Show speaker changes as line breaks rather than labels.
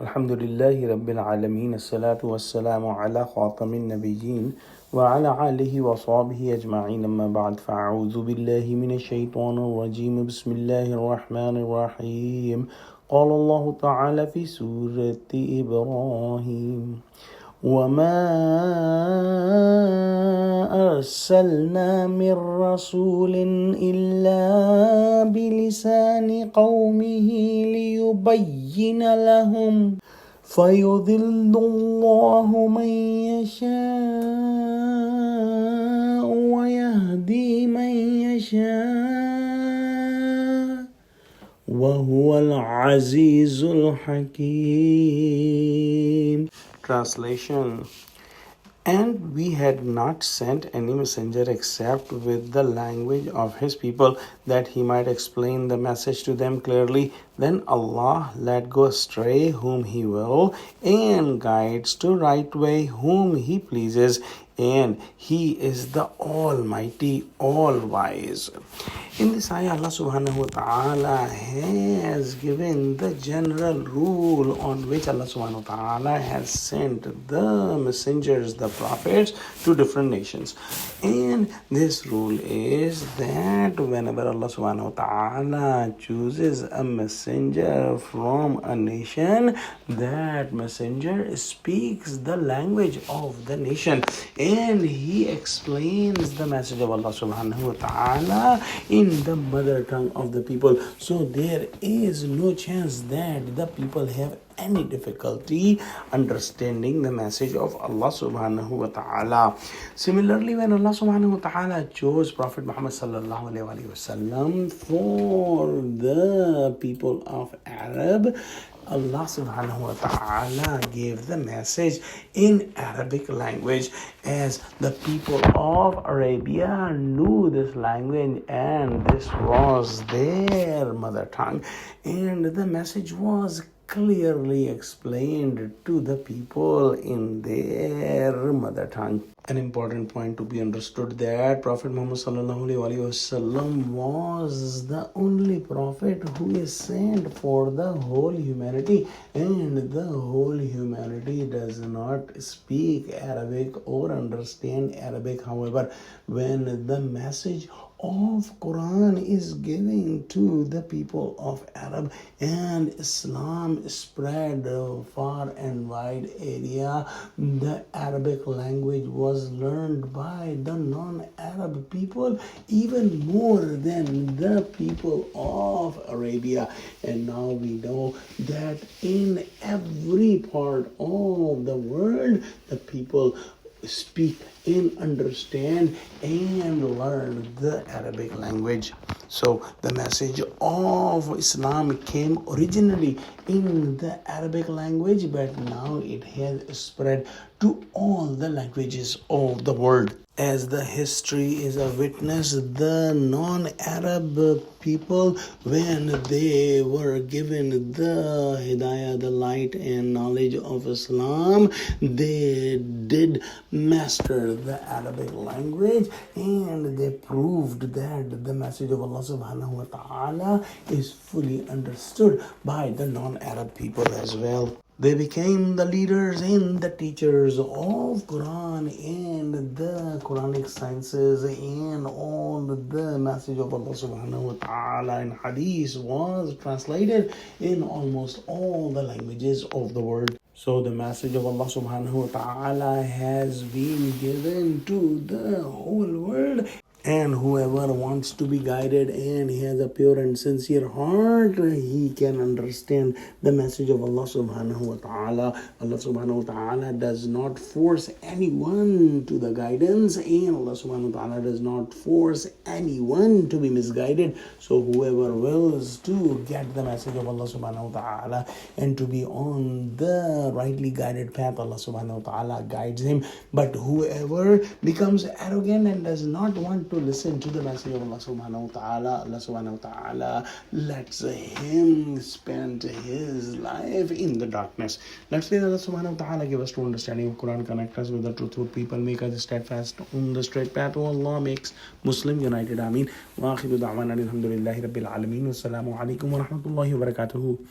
Alhamdulillahi Rabbil Alameen. As-salatu was-salamu ala khatamin nabiyyin wa ala alihi wa sahbihi ajma'in. Amma ba'd. Fa'a'udhu billahi minash shaitanir rajim. Bismillahir rahmanir rahim. قال الله تعالى في سورة إبراهيم وما أرسلنا من رسول إلا بلسان قومه ليبين لهم فيضل الله من يشاء ويهدي من يشاء وهو العزيز الحكيم. Translation. And we had not sent any messenger except with the language of his people, that he might explain the message to them clearly. Then Allah let go astray whom he will, and guides to right way whom he pleases, and he is the Almighty, all-wise. In this ayah, Allah subhanahu wa ta'ala has given the general rule on which Allah subhanahu wa ta'ala has sent the messengers, the prophets, to different nations. And this rule is that whenever Allah subhanahu wa ta'ala chooses a messenger from a nation, that messenger speaks the language of the nation, and he explains the message of Allah subhanahu wa ta'ala in the mother tongue of the people. So there is no chance that the people have any difficulty understanding the message of Allah subhanahu wa ta'ala. Similarly, when Allah subhanahu wa ta'ala chose Prophet Muhammad sallallahu alayhi wa sallam for the people of Arab, Allah subhanahu wa ta'ala gave the message in Arabic language, as the people of Arabia knew this language and this was their mother tongue, and the message was clearly explained to the people in their mother tongue. An important point to be understood that Prophet Muhammad sallallahu alaihi wasallam was the only prophet who is sent for the whole humanity, and the whole humanity does not speak Arabic or understand Arabic. However, when the message of Quran is given to the people of Arab and Islam spread far and wide area, the Arabic language was learned by the non-Arab people even more than the people of Arabia. And now we know that in every part of the world, the people speak and understand and learn the Arabic language. So the message of Islam came originally in the Arabic language, but now it has spread to all the languages of the world. As the history is a witness, the non-Arab people, when they were given the hidayah, the light and knowledge of Islam, they did master the Arabic language, and they proved that the message of Allah subhanahu wa ta'ala is fully understood by the non-Arab people as well. They became the leaders and the teachers of Quran and the Quranic sciences, and all the message of Allah subhanahu wa ta'ala in Hadith was translated in almost all the languages of the world. So the message of Allah subhanahu wa ta'ala has been given to the whole world. And whoever wants to be guided and he has a pure and sincere heart, he can understand the message of Allah subhanahu wa ta'ala. Allah subhanahu wa ta'ala does not force anyone to the guidance, and Allah subhanahu wa ta'ala does not force anyone to be misguided. So whoever wills to get the message of Allah subhanahu wa ta'ala and to be on the rightly guided path, Allah subhanahu wa ta'ala guides him. But whoever becomes arrogant and does not want to listen to the message of Allah subhanahu wa ta'ala, Allah subhanahu wa ta'ala lets him spend his life in the darkness. Let's pray that Allah subhanahu wa ta'ala give us true understanding of Quran, connect us with the truthful people, make us steadfast on the straight path. Oh Allah, makes Muslim united. Ameen. Wa akhiru da'wana alhamdulillahi rabbil alameen. Wassalamu alaikum wa rahmatullahi wa barakatuhu.